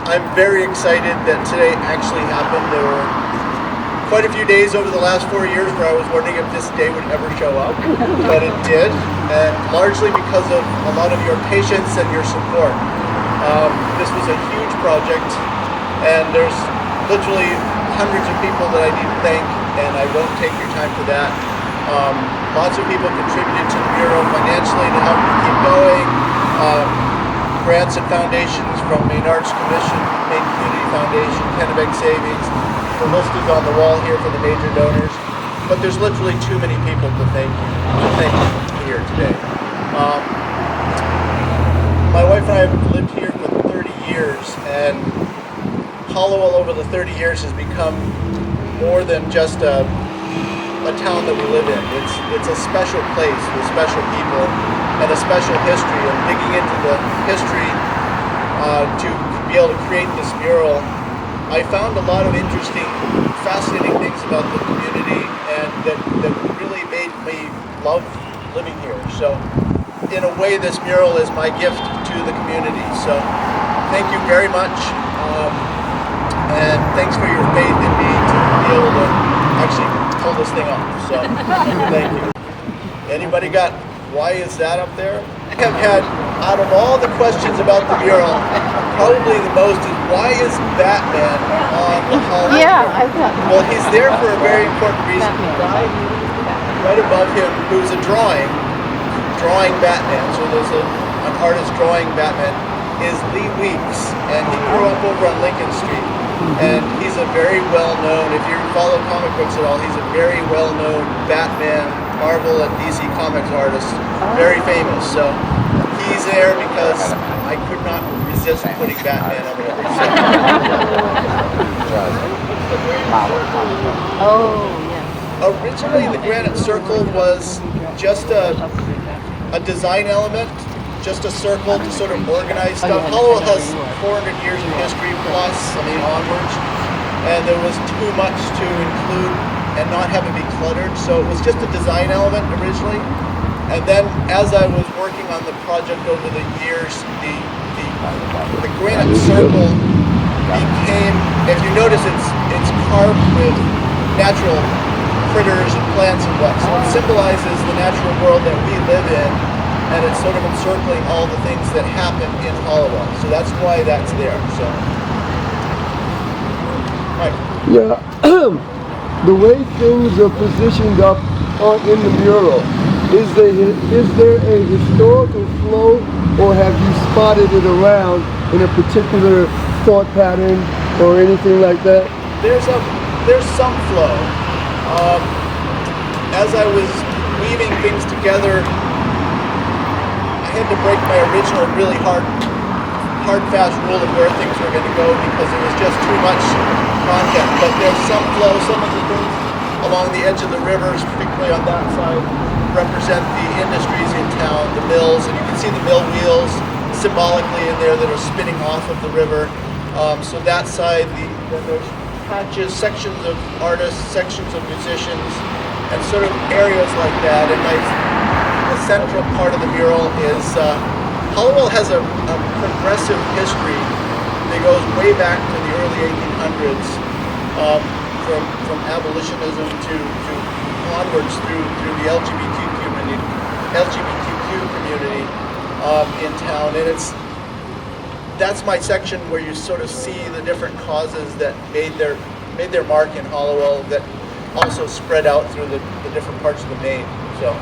I'm very excited that today actually happened. There were quite a few days over the last 4 years where I was wondering if this day would ever show up, but it did, and largely because of a lot of your patience and your support. This was a huge project, and there's literally hundreds of people that I need to thank, and I won't take your time for that. Lots of people contributed to the Bureau financially to help me keep going. Grants and foundations from Maine Arts Commission, Maine Community Foundation, Kennebec Savings. The list is on the wall here for the major donors, but there's literally too many people to thank here today. My wife and I have lived here for 30 years, and Hallowell over the 30 years has become more than just a town that we live in. It's a special place with special people and a special history. And digging into the history to be able to create this mural, I found a lot of interesting, fascinating things about the community, and that really made me love living here. So in a way, this mural is my gift to the community. So thank you very much, and thanks for your faith in me to be able to actually pull this thing off. So thank you. Anybody got why is that up there? I have had, out of all the questions about the mural, probably the most is why is Batman on the Hallowell? Yeah, I've got. Well, he's there for a very important reason. Right above him, who's a drawing Batman. So there's an artist drawing Batman, is Lee Weeks, and he grew up over on Lincoln Street. And he's a very well-known, if you follow comic books at all, he's a very well-known Batman, Marvel, and DC Comics artist, very famous. So he's there because I could not resist putting Batman up there. Oh, yeah. Originally, the Granite Circle was just a design element, just a circle to sort of organize stuff. Hallowell has 400 years of history plus, onwards, and there was too much to include and not have it be cluttered, so it was just a design element originally. And then as I was working on the project over the years, the Granite Circle became, if you notice, it's carved with natural critters and plants and what, so it symbolizes the natural world that we live in, and it's sort of encircling all the things that happen in Hallowell. So that's why that's there. So, Mike. Yeah, the way things are positioned up in the mural, is there a historical flow, or have you spotted it around in a particular thought pattern or anything like that? There's some flow. As I was weaving things together, I had to break my original really hard, fast rule of where things were going to go because it was just too much content. But there's some flow. Some of the things along the edge of the rivers, particularly on that side, represent the industries in town, the mills, and you can see the mill wheels symbolically in there that are spinning off of the river. So that side, then there's patches, sections of artists, sections of musicians, and sort of areas like that. And the central part of the mural is Hallowell has a progressive history that goes way back to the early 1800s, from abolitionism to onwards through the LGBTQ community in town, and that's my section where you sort of see the different causes that made their mark in Hallowell that also spread out through the different parts of the Maine. So.